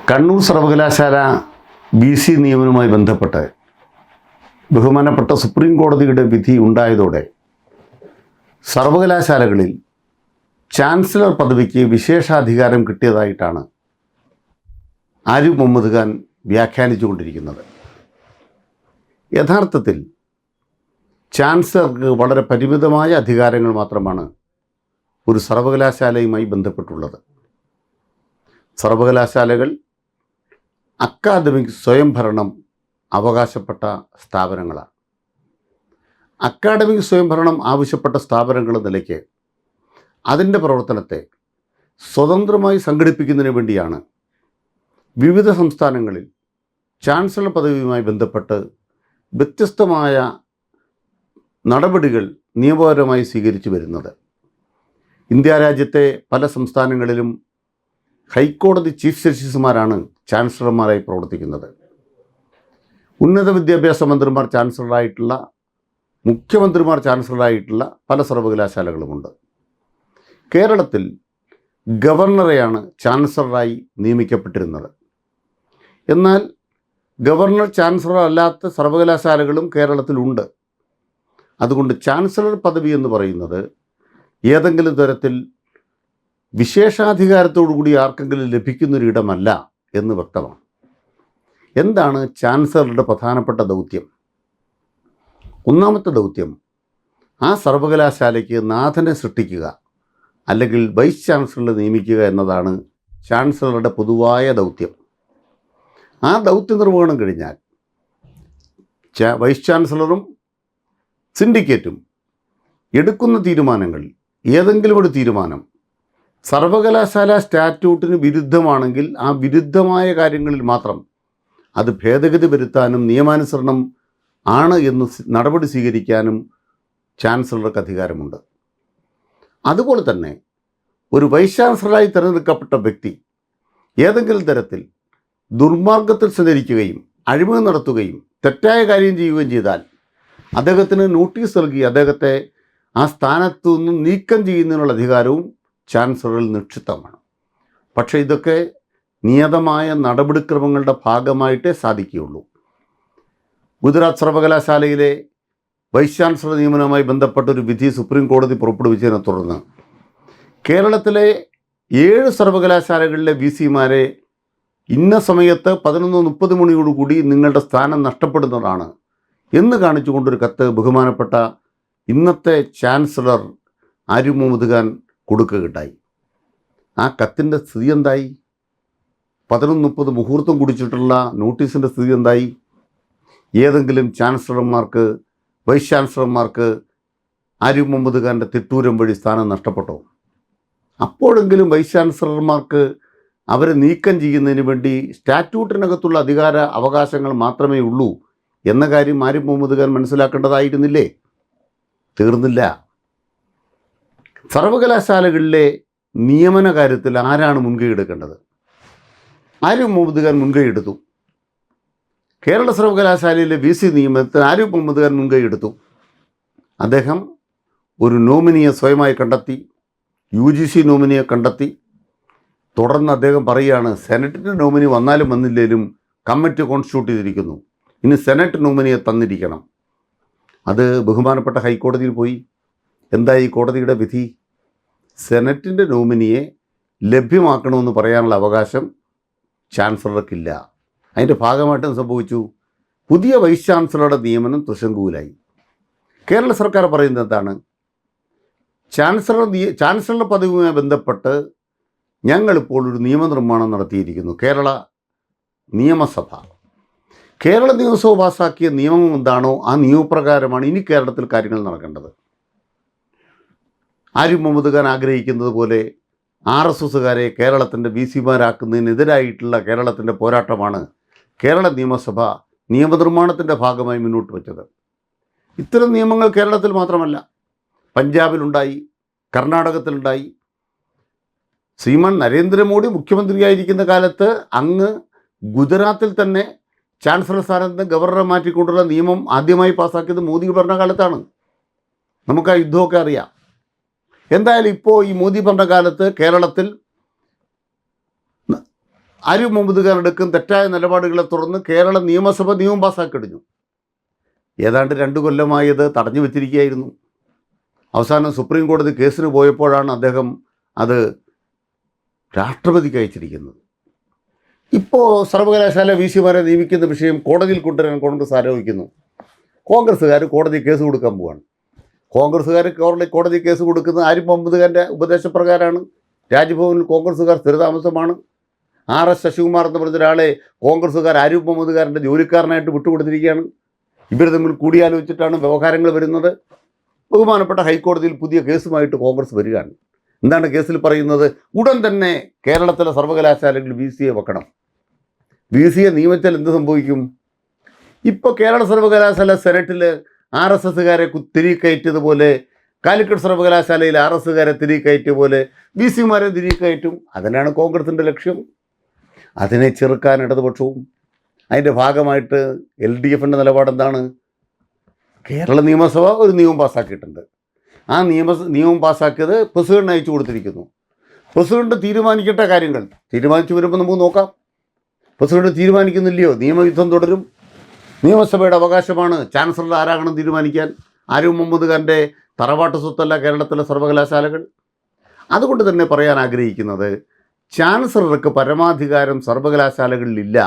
കണ്ണൂർ സർവകലാശാല BC നിയമനവുമായി ബന്ധപ്പെട്ട് ബഹുമാനപ്പെട്ട സുപ്രീം കോടതിയുടെ വിധി ഉണ്ടായതോടെ സർവകലാശാലകളിൽ ചാൻസലർ പദവിക്ക് വിശേഷാധികാരം കിട്ടിയതായിട്ടാണ് ആരിഫ് മുഹമ്മദ് ഖാൻ വ്യാഖ്യാനിച്ചുകൊണ്ടിരിക്കുന്നത്. യഥാർത്ഥത്തിൽ ചാൻസലർക്ക് വളരെ പരിമിതമായ അധികാരങ്ങൾ മാത്രമാണ് ഒരു സർവകലാശാലയുമായി ബന്ധപ്പെട്ടുള്ളത്. സർവകലാശാലകൾ അക്കാദമിക് സ്വയംഭരണം അവകാശപ്പെട്ട സ്ഥാപനങ്ങളാണ്. അക്കാദമിക് സ്വയംഭരണം ആവശ്യപ്പെട്ട സ്ഥാപനങ്ങൾ നിലയ്ക്ക് അതിൻ്റെ പ്രവർത്തനത്തെ സ്വതന്ത്രമായി സംഘടിപ്പിക്കുന്നതിന് വേണ്ടിയാണ് വിവിധ സംസ്ഥാനങ്ങളിൽ ചാൻസലർ പദവിയുമായി ബന്ധപ്പെട്ട് വ്യത്യസ്തമായ നടപടികൾ നിയമപരമായി സ്വീകരിച്ചു വരുന്നത്. ഇന്ത്യ രാജ്യത്തെ പല സംസ്ഥാനങ്ങളിലും ഹൈക്കോടതി ചീഫ് ജസ്റ്റിസുമാരാണ് ചാൻസലർമാരായി പ്രവർത്തിക്കുന്നത്. ഉന്നത വിദ്യാഭ്യാസ മന്ത്രിമാർ ചാൻസലറായിട്ടുള്ള, മുഖ്യമന്ത്രിമാർ ചാൻസലറായിട്ടുള്ള പല സർവകലാശാലകളുമുണ്ട്. കേരളത്തിൽ ഗവർണറെയാണ് ചാൻസലറായി നിയമിക്കപ്പെട്ടിരുന്നത്. എന്നാൽ ഗവർണർ ചാൻസലർ അല്ലാത്ത സർവകലാശാലകളും കേരളത്തിലുണ്ട്. അതുകൊണ്ട് ചാൻസലർ പദവി എന്ന് പറയുന്നത് ഏതെങ്കിലും തരത്തിൽ വിശേഷാധികാരത്തോടുകൂടി ആർക്കെങ്കിലും ലഭിക്കുന്നൊരിടമല്ല എന്ന് വ്യക്തമാണ്. എന്താണ് ചാൻസലറുടെ പ്രധാനപ്പെട്ട ദൗത്യം? ഒന്നാമത്തെ ദൗത്യം ആ സർവകലാശാലയ്ക്ക് നാഥനെ സൃഷ്ടിക്കുക, അല്ലെങ്കിൽ വൈസ് ചാൻസലറെ നിയമിക്കുക എന്നതാണ് ചാൻസലറുടെ പൊതുവായ ദൗത്യം. ആ ദൗത്യ നിർവഹണം കഴിഞ്ഞാൽ വൈസ് ചാൻസലറും സിൻഡിക്കേറ്റും എടുക്കുന്ന തീരുമാനങ്ങൾ, ഏതെങ്കിലും ഒരു തീരുമാനം സർവകലാശാല സ്റ്റാറ്റ്യൂട്ടിന് വിരുദ്ധമാണെങ്കിൽ ആ വിരുദ്ധമായ കാര്യങ്ങളിൽ മാത്രം അത് ഭേദഗതി വരുത്താനും നിയമാനുസരണം ആണ് എന്ന് നടപടി സ്വീകരിക്കാനും ചാൻസലർക്ക് അധികാരമുണ്ട്. അതുപോലെ തന്നെ ഒരു വൈസ് ചാൻസലറായി തിരഞ്ഞെടുക്കപ്പെട്ട വ്യക്തി ഏതെങ്കിലും തരത്തിൽ ദുർമാർഗത്തിൽ സഞ്ചരിക്കുകയും അഴിമതി നടത്തുകയും തെറ്റായ കാര്യം ചെയ്യുകയും ചെയ്താൽ അദ്ദേഹത്തിന് നോട്ടീസ് നൽകി അദ്ദേഹത്തെ ആ സ്ഥാനത്തു നിന്നും നീക്കം ചെയ്യുന്നതിനുള്ള അധികാരവും ചാൻസലറിൽ നിക്ഷിപ്തമാണ്. പക്ഷേ ഇതൊക്കെ നിയതമായ നടപടിക്രമങ്ങളുടെ ഭാഗമായിട്ടേ സാധിക്കുകയുള്ളൂ. ഗുജറാത്ത് സർവകലാശാലയിലെ വൈസ് ചാൻസലർ നിയമനവുമായി ബന്ധപ്പെട്ടൊരു വിധി സുപ്രീം കോടതി പുറപ്പെടുവിച്ചതിനെ തുടർന്ന് കേരളത്തിലെ 7 സർവകലാശാലകളിലെ VCമാരെ ഇന്ന സമയത്ത് 11:30 മണിയോടുകൂടി നിങ്ങളുടെ സ്ഥാനം നഷ്ടപ്പെടുന്നതാണ് എന്ന് കാണിച്ചുകൊണ്ടൊരു കത്ത് ബഹുമാനപ്പെട്ട ഇന്നത്തെ ചാൻസലർ ആരിഫ് മുഹമ്മദ് ഖാൻ കൊടുക്കുകയുണ്ടായി. ആ കത്തിൻ്റെ സ്ഥിതി എന്തായി? 11:30 മുഹൂർത്തം കുടിച്ചിട്ടുള്ള നോട്ടീസിൻ്റെ സ്ഥിതി എന്തായി? ഏതെങ്കിലും ചാൻസലർമാർക്ക്, വൈസ് ചാൻസലർമാർക്ക് ആരിഫ് മുഹമ്മദ് ഖാൻ്റെ തിട്ടൂരം വഴി സ്ഥാനം നഷ്ടപ്പെട്ടോ? അപ്പോഴെങ്കിലും വൈസ് ചാൻസലർമാർക്ക് അവരെ നീക്കം ചെയ്യുന്നതിന് വേണ്ടി സ്റ്റാറ്റ്യൂട്ടിനകത്തുള്ള അധികാര അവകാശങ്ങൾ മാത്രമേ ഉള്ളൂ എന്ന കാര്യം ആരിഫ് മുഹമ്മദ് ഖാൻ മനസ്സിലാക്കേണ്ടതായിരുന്നില്ലേ? തീർന്നില്ല. സർവകലാശാലകളിലെ നിയമന കാര്യത്തിൽ ആരാണ് മുൻകൈ എടുക്കേണ്ടത്? ആരിഫ് മുഹമ്മദ് ഖാൻ മുൻകൈ എടുത്തു. കേരള സർവകലാശാലയിലെ VC നിയമനത്തിന് ആരിഫ് മുഹമ്മദ് ഖാൻ മുൻകൈ എടുത്തു. അദ്ദേഹം ഒരു നോമിനിയെ സ്വയമായി കണ്ടെത്തി, UGC നോമിനിയെ കണ്ടെത്തി. തുടർന്ന് അദ്ദേഹം പറയുകയാണ്, സെനറ്റിൻ്റെ നോമിനി വന്നാലും വന്നില്ലെങ്കിലും കമ്മിറ്റി കോൺസ്റ്റിറ്റ്യൂട്ട് ചെയ്തിരിക്കുന്നു, ഇനി സെനറ്റ് നോമിനിയെ തന്നിരിക്കണം. അത് ബഹുമാനപ്പെട്ട ഹൈക്കോടതിയിൽ പോയി. എന്തായി കോടതിയുടെ വിധി? സെനറ്റിൻ്റെ നോമിനിയെ ലഭ്യമാക്കണമെന്ന് പറയാനുള്ള അവകാശം ചാൻസലർക്കില്ല. അതിൻ്റെ ഭാഗമായിട്ട് സംഭവിച്ചു, പുതിയ വൈസ് ചാൻസലറുടെ നിയമനം തൃശങ്കൂലായി. കേരള സർക്കാർ പറയുന്നത് എന്താണ്? ചാൻസലർ പദവിയുമായി ബന്ധപ്പെട്ട് ഞങ്ങളിപ്പോൾ ഒരു നിയമനിർമ്മാണം നടത്തിയിരിക്കുന്നു. കേരള നിയമസഭ പാസാക്കിയ നിയമം എന്താണോ ആ നിയമപ്രകാരമാണ് ഇനി കേരളത്തിൽ കാര്യങ്ങൾ നടക്കേണ്ടത്. ആരിഫ് മുഹമ്മദ് ഖാൻ ആഗ്രഹിക്കുന്നത് പോലെ RSSകാരെ കേരളത്തിൻ്റെ VCമാരാക്കുന്നതിനെതിരായിട്ടുള്ള കേരളത്തിൻ്റെ പോരാട്ടമാണ് കേരള നിയമസഭ നിയമനിർമ്മാണത്തിൻ്റെ ഭാഗമായി മുന്നോട്ട് വച്ചത്. ഇത്തരം നിയമങ്ങൾ കേരളത്തിൽ മാത്രമല്ല, പഞ്ചാബിലുണ്ടായി, കർണാടകത്തിലുണ്ടായി. ശ്രീമാൻ നരേന്ദ്രമോദി മുഖ്യമന്ത്രിയായിരിക്കുന്ന കാലത്ത് അങ്ങ് ഗുജറാത്തിൽ തന്നെ ചാൻസലർ സ്ഥാനത്ത് ഗവർണറെ മാറ്റിക്കൊണ്ടുള്ള നിയമം ആദ്യമായി പാസ്സാക്കിയത് മോദി ഭരണകാലത്താണ്. നമുക്ക് ആ യുദ്ധമൊക്കെ അറിയാം. എന്തായാലും ഇപ്പോൾ ഈ മോദി ഭരണകാലത്ത് കേരളത്തിൽ ആരിഫ് മുഹമ്മദ് ഖാൻ എടുക്കും തെറ്റായ നിലപാടുകളെ തുടർന്ന് കേരള നിയമസഭ നിയമം പാസ്സാക്കി കഴിഞ്ഞു. ഏതാണ്ട് 2 കൊല്ലമായി അത് തടഞ്ഞു വെച്ചിരിക്കുകയായിരുന്നു. അവസാനം സുപ്രീം കോടതി കേസിന് പോയപ്പോഴാണ് അദ്ദേഹം അത് രാഷ്ട്രപതിക്ക് അയച്ചിരിക്കുന്നത്. ഇപ്പോൾ സർവകലാശാല വി സിമാരെ നിയമിക്കുന്ന വിഷയം കോടതിയിൽ കൊണ്ടുവരാൻ കോൺഗ്രസ് ആലോചിക്കുന്നു. കോൺഗ്രസ്സുകാർ കോടതി കേസ് കൊടുക്കാൻ പോവാണ്. കോൺഗ്രസ്സുകാർ കോടതി കേസ് കൊടുക്കുന്നത് ആരിഫ് മുഹമ്മദ് ഖാൻ്റെ ഉപദേശപ്രകാരമാണ്. രാജ്ഭവനിൽ കോൺഗ്രസ്സുകാർ സ്ഥിരതാമസമാണ്. RS ശശികുമാർ എന്ന് പറഞ്ഞ ഒരാളെ കോൺഗ്രസ്സുകാർ ആരിഫ് മുഹമ്മദ് ഖാൻ്റെ ജോലിക്കാരനായിട്ട് വിട്ടുകൊടുത്തിരിക്കുകയാണ്. ഇവർ തമ്മിൽ കൂടിയാലോചിച്ചിട്ടാണ് വ്യവഹാരങ്ങൾ വരുന്നത്. ബഹുമാനപ്പെട്ട ഹൈക്കോടതിയിൽ പുതിയ കേസുമായിട്ട് കോൺഗ്രസ് വരികയാണ്. എന്താണ് കേസിൽ പറയുന്നത്? ഉടൻ തന്നെ കേരളത്തിലെ സർവകലാശാലകളിൽ VC വെക്കണം. VC നിയമിച്ചാൽ എന്ത് സംഭവിക്കും? ഇപ്പോൾ കേരള സർവകലാശാല സെനറ്റിൽ RSSകാരെ തിരികെ കയറ്റിയതുപോലെ, കാലിക്കറ്റ് സർവകലാശാലയിൽ RSകാരെ തിരികെ കയറ്റിയ പോലെ VCമാരെ തിരികെ കയറ്റും. അതിനാണ് കോൺഗ്രസിൻ്റെ ലക്ഷ്യം. അതിനെ ചെറുക്കാൻ ഇടതുപക്ഷവും. അതിൻ്റെ ഭാഗമായിട്ട് LDFൻ്റെ നിലപാടെന്താണ്? കേരള നിയമസഭ ഒരു നിയമം പാസ്സാക്കിയിട്ടുണ്ട്. ആ നിയമം പാസ്സാക്കിയത് പ്രസിഡന്റിന് അയച്ചു കൊടുത്തിരിക്കുന്നു. പ്രസിഡന്റ് തീരുമാനിക്കട്ടെ കാര്യങ്ങൾ. തീരുമാനിച്ചു വരുമ്പോൾ നമുക്ക് നോക്കാം. പ്രസിഡന്റ് തീരുമാനിക്കുന്നില്ലയോ നിയമയുദ്ധം തുടരും. നിയമസഭയുടെ അവകാശമാണ് ചാൻസലർ ആരാകണം തീരുമാനിക്കാൻ. ആരിഫ് മുഹമ്മദ് ഖാൻ്റെ തറവാട്ട് സ്വത്തല്ല കേരളത്തിലെ സർവകലാശാലകൾ. അതുകൊണ്ട് തന്നെ പറയാൻ ആഗ്രഹിക്കുന്നത്, ചാൻസലർക്ക് പരമാധികാരം സർവകലാശാലകളിലില്ല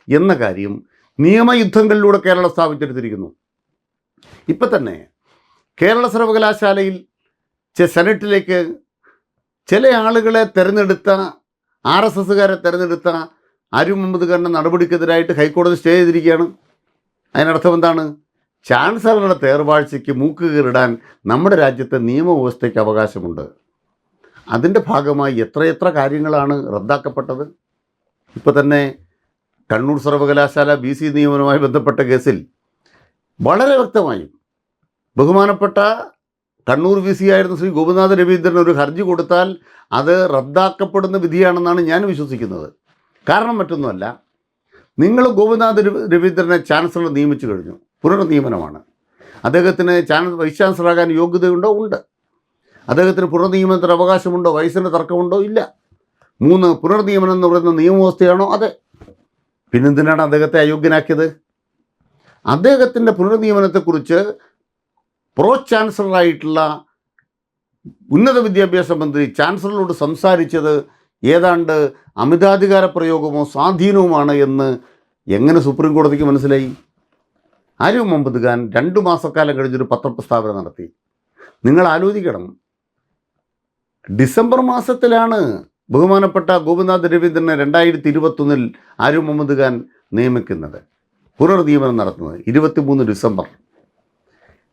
എന്ന കാര്യം നിയമയുദ്ധങ്ങളിലൂടെ കേരളം സ്ഥാപിച്ചെടുത്തിരിക്കുന്നു. ഇപ്പം തന്നെ കേരള സർവകലാശാലയിൽ സെനറ്റിലേക്ക് ചില ആളുകളെ തിരഞ്ഞെടുത്ത RSSകാരെ തിരഞ്ഞെടുത്ത ആരിഫ് മുഹമ്മദ് ഖാൻ്റെ നടപടിക്കെതിരായിട്ട് ഹൈക്കോടതി സ്റ്റേ ചെയ്തിരിക്കുകയാണ്. അതിനർത്ഥം എന്താണ്? ചാൻസലറുടെ തേർവാഴ്ചയ്ക്ക് മൂക്ക് കീറിടാൻ നമ്മുടെ രാജ്യത്തെ നിയമവ്യവസ്ഥയ്ക്ക് അവകാശമുണ്ട്. അതിൻ്റെ ഭാഗമായി എത്രയെത്ര കാര്യങ്ങളാണ് റദ്ദാക്കപ്പെട്ടത്. ഇപ്പോൾ തന്നെ കണ്ണൂർ സർവകലാശാല VC നിയമനവുമായി ബന്ധപ്പെട്ട കേസിൽ വളരെ വ്യക്തമായും ബഹുമാനപ്പെട്ട കണ്ണൂർ VC ആയിരുന്ന ശ്രീ ഗോപിനാഥ രവീന്ദ്രൻ ഒരു ഹർജി കൊടുത്താൽ അത് റദ്ദാക്കപ്പെടുന്ന വിധിയാണെന്നാണ് ഞാൻ വിശ്വസിക്കുന്നത്. കാരണം മറ്റൊന്നുമല്ല, നിങ്ങൾ ഗോപിനാഥ രവീന്ദ്രനെ ചാൻസലർ നിയമിച്ചു കഴിഞ്ഞു. പുനർനിയമനമാണ്. അദ്ദേഹത്തിന് വൈസ് ചാൻസലറാകാൻ യോഗ്യതയുണ്ടോ? ഉണ്ട്. അദ്ദേഹത്തിന് പുനർനിയമനത്തിന് അവകാശമുണ്ടോ? വയസ്സിന് തർക്കമുണ്ടോ? ഇല്ല. 3 പുനർനിയമനം എന്ന് പറയുന്ന നിയമവ്യവസ്ഥയാണോ? അതെ. പിന്നെന്തിനാണ് അദ്ദേഹത്തെ അയോഗ്യനാക്കിയത്? അദ്ദേഹത്തിൻ്റെ പുനർനിയമനത്തെക്കുറിച്ച് പ്രോ ചാൻസലറായിട്ടുള്ള ഉന്നത വിദ്യാഭ്യാസ മന്ത്രി ചാൻസലറോട് സംസാരിച്ചത് ഏതാണ്ട് അമിതാധികാര പ്രയോഗമോ സ്വാധീനവുമാണ് എന്ന് എങ്ങനെ സുപ്രീം കോടതിക്ക് മനസ്സിലായി? ആരിഫ് മുഹമ്മദ് ഖാൻ 2 മാസക്കാലം കഴിഞ്ഞൊരു പത്രപ്രസ്താവന നടത്തി. നിങ്ങൾ ആലോചിക്കണം, ഡിസംബർ മാസത്തിലാണ് ബഹുമാനപ്പെട്ട ഗോപിനാഥ് രവീന്ദ്രനെ 2021 ആരിഫ് മുഹമ്മദ് ഖാൻ നിയമിക്കുന്നത്, പുനർനിയമനം നടത്തുന്നത് 23 ഡിസംബർ.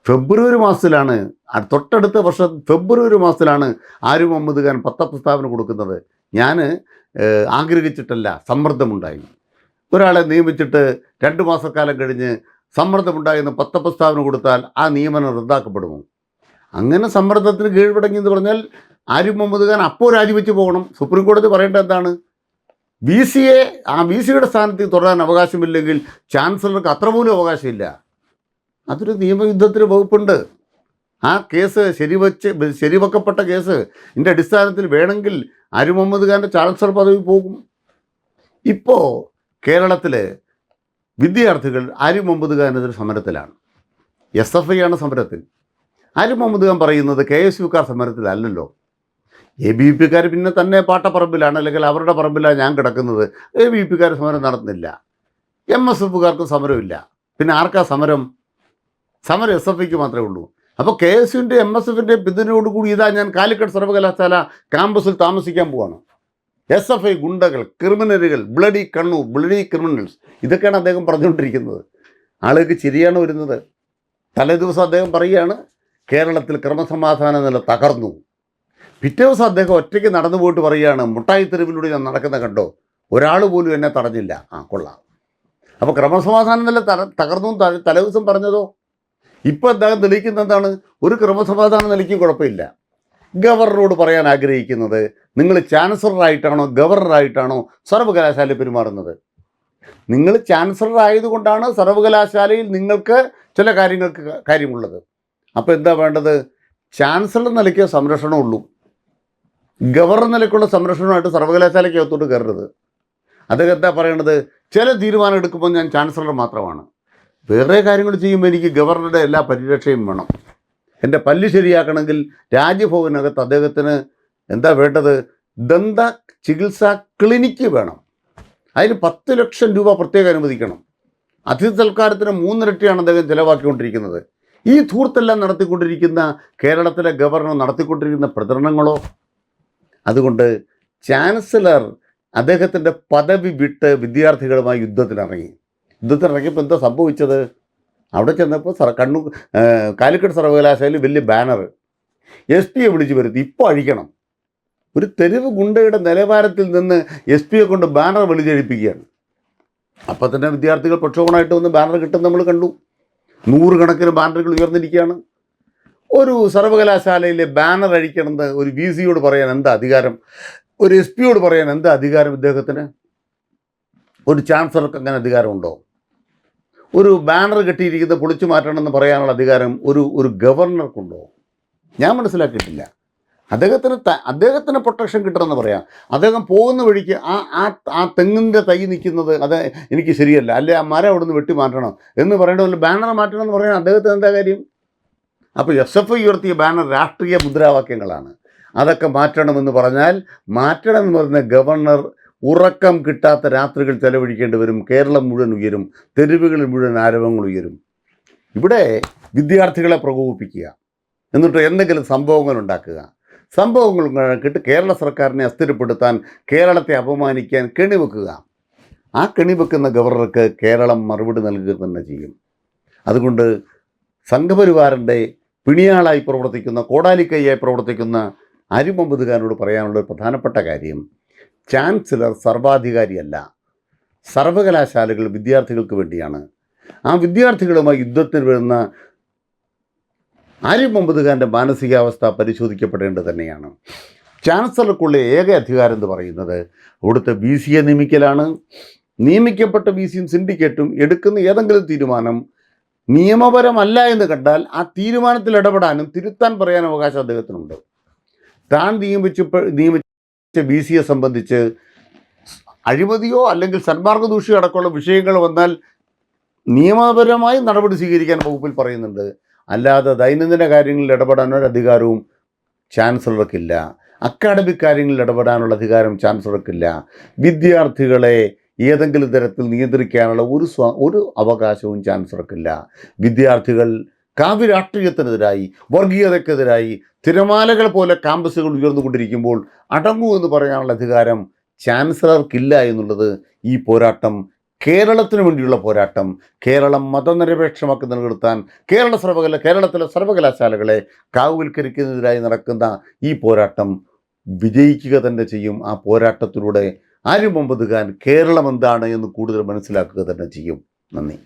ഫെബ്രുവരി മാസത്തിലാണ്, തൊട്ടടുത്ത വർഷം ഫെബ്രുവരി മാസത്തിലാണ് ആരിഫ് മുഹമ്മദ് ഖാൻ പത്രപ്രസ്താവന കൊടുക്കുന്നത്. ഞാൻ ആഗ്രഹിച്ചിട്ടല്ല, സമ്മർദ്ദമുണ്ടായി. ഒരാളെ നിയമിച്ചിട്ട് 2 മാസക്കാലം കഴിഞ്ഞ് സമ്മർദ്ദമുണ്ടായെന്ന് പത്രപ്രസ്താവന കൊടുത്താൽ ആ നിയമനം റദ്ദാക്കപ്പെടുമോ? അങ്ങനെ സമ്മർദ്ദത്തിന് കീഴ്വഴങ്ങിയെന്ന് പറഞ്ഞാൽ ആരിഫ് മുഹമ്മദ് ഖാൻ അപ്പോൾ രാജിവെച്ച് പോകണം. സുപ്രീം കോടതി പറയേണ്ടത് എന്താണ്? VCയെ VCയുടെ സ്ഥാനത്ത് തുടരാൻ അവകാശമില്ലെങ്കിൽ ചാൻസലർക്ക് അത്ര പോലും അവകാശമില്ല. അതൊരു നിയമയുദ്ധത്തിന് വകുപ്പുണ്ട്. ആ കേസ് ശരിവെക്കപ്പെട്ട കേസ് ഇതിൻ്റെ അടിസ്ഥാനത്തിൽ വേണമെങ്കിൽ ആരിഫ് മുഹമ്മദ് ഖാൻ്റെ ചാൻസലർ പദവി പോകും. ഇപ്പോൾ കേരളത്തിൽ വിദ്യാർത്ഥികൾ ആരിഫ് മുഹമ്മദ് ഖാനെതിരെ സമരത്തിലാണ്. SFI ആണ് സമരത്തിൽ. ആരിഫ് മുഹമ്മദ് ഖാൻ പറയുന്നത് KSUക്കാർ സമരത്തിലല്ലല്ലോ, ABVPക്കാർ പിന്നെ തന്നെ പാട്ടപ്പറമ്പിലാണ്, അല്ലെങ്കിൽ അവരുടെ പറമ്പിലാണ് ഞാൻ കിടക്കുന്നത്. ABVPക്കാർ സമരം നടത്തുന്നില്ല. MSFകാർക്കും സമരമില്ല. പിന്നെ ആർക്കാ സമരം? സമരം SFIക്ക് മാത്രമേ ഉള്ളൂ. അപ്പോൾ KSUവിൻ്റെ MSFിൻ്റെ പിന്തുണയോടുകൂടി ഇതാ ഞാൻ കാലിക്കറ്റ് സർവകലാശാല ക്യാമ്പസിൽ താമസിക്കാൻ പോവാണ്. SFI ഗുണ്ടകൾ, ക്രിമിനലുകൾ, ബ്ലഡി കണ്ണൂർ, ബ്ലഡി ക്രിമിനൽസ്, ഇതൊക്കെയാണ് അദ്ദേഹം പറഞ്ഞുകൊണ്ടിരിക്കുന്നത്. ആളുകൾക്ക് ചിരിയാണ് വരുന്നത്. തലേ ദിവസം അദ്ദേഹം പറയുകയാണ് കേരളത്തിൽ ക്രമസമാധാന നില തകർന്നു. പിറ്റേ ദിവസം അദ്ദേഹം ഒറ്റയ്ക്ക് നടന്നു പോയിട്ട് പറയുകയാണ് മുട്ടായി തെരുവിലൂടെ ഞാൻ നടക്കുന്ന കണ്ടോ, ഒരാൾ പോലും എന്നെ തടഞ്ഞില്ല. കൊള്ളാം. അപ്പോൾ ക്രമസമാധാന നില തകർന്നു തലേദിവസം പറഞ്ഞതോ? ഇപ്പോൾ അദ്ദേഹം തെളിയിക്കുന്ന എന്താണ്? ഒരു ക്രമസമാധാന നിലയ്ക്കും കുഴപ്പമില്ല. ഗവർണറോട് പറയാൻ ആഗ്രഹിക്കുന്നത്, നിങ്ങൾ ചാൻസലറായിട്ടാണോ ഗവർണറായിട്ടാണോ സർവകലാശാലയിൽ പെരുമാറുന്നത്? നിങ്ങൾ ചാൻസലർ ആയതുകൊണ്ടാണ് സർവകലാശാലയിൽ നിങ്ങൾക്ക് ചില കാര്യമുള്ളത്. അപ്പോൾ എന്താ വേണ്ടത്? ചാൻസലർ നിലയ്ക്ക് സംരക്ഷണമുള്ളൂ. ഗവർണർ നിലയ്ക്കുള്ള സംരക്ഷണമായിട്ട് സർവകലാശാലയ്ക്ക് അകത്തോട്ട് കയറരുത്. അദ്ദേഹം എന്താ പറയണത്? ചില തീരുമാനം എടുക്കുമ്പോൾ ഞാൻ ചാൻസലർ മാത്രമാണ്, വേറെ കാര്യങ്ങൾ ചെയ്യുമ്പോൾ എനിക്ക് ഗവർണറുടെ എല്ലാ പരിരക്ഷയും വേണം. എൻ്റെ പല്ല് ശരിയാക്കണമെങ്കിൽ രാജ്ഭവനകത്ത് അദ്ദേഹത്തിന് എന്താ വേണ്ടത്? ദന്ത ചികിത്സാ ക്ലിനിക്ക് വേണം. അതിന് 10 ലക്ഷം രൂപ പ്രത്യേകം അനുവദിക്കണം. അതിഥി സൽക്കാരത്തിന് 3 ഇരട്ടിയാണ് അദ്ദേഹം ചിലവാക്കിക്കൊണ്ടിരിക്കുന്നത്. ഈ ധൂർത്തെല്ലാം നടത്തിക്കൊണ്ടിരിക്കുന്ന കേരളത്തിലെ ഗവർണർ നടത്തിക്കൊണ്ടിരിക്കുന്ന പ്രചരണങ്ങളോ? അതുകൊണ്ട് ചാൻസലർ അദ്ദേഹത്തിൻ്റെ പദവി വിട്ട് വിദ്യാർത്ഥികളുമായി യുദ്ധത്തിനിറങ്ങിയപ്പോൾ എന്താ സംഭവിച്ചത്? അവിടെ ചെന്നപ്പോൾ കാലിക്കറ്റ് സർവകലാശാലയിൽ വലിയ ബാനർ SP വിളിച്ചു വരുത്തി, ഇപ്പോൾ അഴിക്കണം. ഒരു തെരുവ് ഗുണ്ടയുടെ നിലവാരത്തിൽ നിന്ന് SP കൊണ്ട് ബാനർ വിളിച്ചഴിപ്പിക്കുകയാണ്. അപ്പം തന്നെ വിദ്യാർത്ഥികൾ പ്രക്ഷോഭമായിട്ട് വന്ന് ബാനർ കിട്ടും നമ്മൾ കണ്ടു. 100 കണക്കിന് ബാനറുകൾ ഉയർന്നിരിക്കുകയാണ്. ഒരു സർവകലാശാലയിലെ ബാനർ അഴിക്കണമെന്ന് ഒരു VC പറയാൻ എന്താ അധികാരം? ഒരു SP പറയാൻ എന്താ അധികാരം ഇദ്ദേഹത്തിന്? ഒരു ചാൻസലർക്ക് അങ്ങനെ അധികാരമുണ്ടോ? ഒരു ബാനർ കെട്ടിയിരിക്കുന്നത് പൊളിച്ചു മാറ്റണമെന്ന് പറയാനുള്ള അധികാരം ഒരു ഗവർണർക്കുണ്ടോ? ഞാൻ മനസ്സിലാക്കിയിട്ടില്ല. അദ്ദേഹത്തിന് പ്രൊട്ടക്ഷൻ കിട്ടണമെന്ന് പറയാം. അദ്ദേഹം പോകുന്ന വഴിക്ക് ആ തെങ്ങിൻ്റെ തൈ നിൽക്കുന്നത് അത് എനിക്ക് ശരിയല്ല, അല്ലെ ആ മരം അവിടെ നിന്ന് വെട്ടി മാറ്റണം എന്ന് പറയേണ്ടതല്ല, ബാനർ മാറ്റണമെന്ന് പറയാൻ അദ്ദേഹത്തിന് എന്താ കാര്യം? അപ്പോൾ SFI ഉയർത്തിയ ബാനർ രാഷ്ട്രീയ മുദ്രാവാക്യങ്ങളാണ്. അതൊക്കെ മാറ്റണമെന്ന് പറഞ്ഞാൽ മാറ്റണമെന്ന് പറഞ്ഞ ഗവർണർ ഉറക്കം കിട്ടാത്ത രാത്രികൾ ചെലവഴിക്കേണ്ടി വരും. കേരളം മുഴുവൻ ഉയരും, തെരുവുകളിൽ മുഴുവൻ ആരവങ്ങൾ ഉയരും. ഇവിടെ വിദ്യാർത്ഥികളെ പ്രകോപിപ്പിക്കുക, എന്നിട്ട് എന്തെങ്കിലും സംഭവങ്ങൾ ഉണ്ടാക്കുക, സംഭവങ്ങൾ ഉണ്ടാക്കിയിട്ട് കേരള സർക്കാരിനെ അസ്ഥിരപ്പെടുത്താൻ, കേരളത്തെ അപമാനിക്കാൻ കെണിവെക്കുക. ആ കെണിവെക്കുന്ന ഗവർണർക്ക് കേരളം മറുപടി നൽകുക തന്നെ ചെയ്യും. അതുകൊണ്ട് സംഘപരിവാറിൻ്റെ പിണിയാളായി പ്രവർത്തിക്കുന്ന, കോടാലിക്കൈയായി പ്രവർത്തിക്കുന്ന ആരിഫ് മുഹമ്മദ് ഖാനോട് പറയാനുള്ള ഒരു പ്രധാനപ്പെട്ട കാര്യം, ചാൻസലർ സർവാധികാരിയല്ല. സർവകലാശാലകൾ വിദ്യാർത്ഥികൾക്ക് വേണ്ടിയാണ്. ആ വിദ്യാർത്ഥികളുമായി യുദ്ധത്തിന് വരുന്ന ആരിഫ് മുഹമ്മദ് ഖാൻ്റെ മാനസികാവസ്ഥ പരിശോധിക്കപ്പെടേണ്ടത് തന്നെയാണ്. ചാൻസലർക്കുള്ള ഏക അധികാരം എന്ന് പറയുന്നത് അവിടുത്തെ VCയെ നിയമിക്കലാണ്. നിയമിക്കപ്പെട്ട VCയും സിൻഡിക്കേറ്റും എടുക്കുന്ന ഏതെങ്കിലും തീരുമാനം നിയമപരമല്ല എന്ന് കണ്ടാൽ ആ തീരുമാനത്തിൽ ഇടപെടാനും തിരുത്താൻ പറയാനും അവകാശം അദ്ദേഹത്തിനുണ്ട്. താൻ നിയമിച്ച VCയെ സംബന്ധിച്ച് അഴിമതിയോ അല്ലെങ്കിൽ സന്മാർഗ ദൂഷ്യോ അടക്കമുള്ള വിഷയങ്ങൾ വന്നാൽ നിയമപരമായി നടപടി സ്വീകരിക്കാൻ വകുപ്പിൽ പറയുന്നുണ്ട്. അല്ലാതെ ദൈനംദിന കാര്യങ്ങളിൽ ഇടപെടാനുള്ള അധികാരവും ചാൻസലർക്കില്ല. അക്കാഡമിക് കാര്യങ്ങളിൽ ഇടപെടാനുള്ള അധികാരം ചാൻസലർക്കില്ല. വിദ്യാർത്ഥികളെ ഏതെങ്കിലും തരത്തിൽ നിയന്ത്രിക്കാനുള്ള ഒരു അവകാശവും ചാൻസലർക്കില്ല. വിദ്യാർത്ഥികൾ കാവ്യരാഷ്ട്രീയത്തിനെതിരായി, വർഗീയതയ്ക്കെതിരായി തിരമാലകൾ പോലെ ക്യാമ്പസുകൾ ഉയർന്നുകൊണ്ടിരിക്കുമ്പോൾ അടങ്ങൂ എന്ന് പറയാനുള്ള അധികാരം ചാൻസലർക്കില്ല എന്നുള്ളത് ഈ പോരാട്ടം, കേരളത്തിന് വേണ്ടിയുള്ള പോരാട്ടം, കേരളം മതനിരപേക്ഷമാക്കി നിലനിർത്താൻ കേരളത്തിലെ സർവകലാശാലകളെ കാവ്യവൽക്കരിക്കുന്നതിനായി നടക്കുന്ന ഈ പോരാട്ടം വിജയിക്കുക തന്നെ ചെയ്യും. ആ പോരാട്ടത്തിലൂടെ ആരിഫ് മുഹമ്മദ് ഖാൻ കേരളം എന്താണ് എന്ന് കൂടുതൽ മനസ്സിലാക്കുക തന്നെ ചെയ്യും. നന്ദി.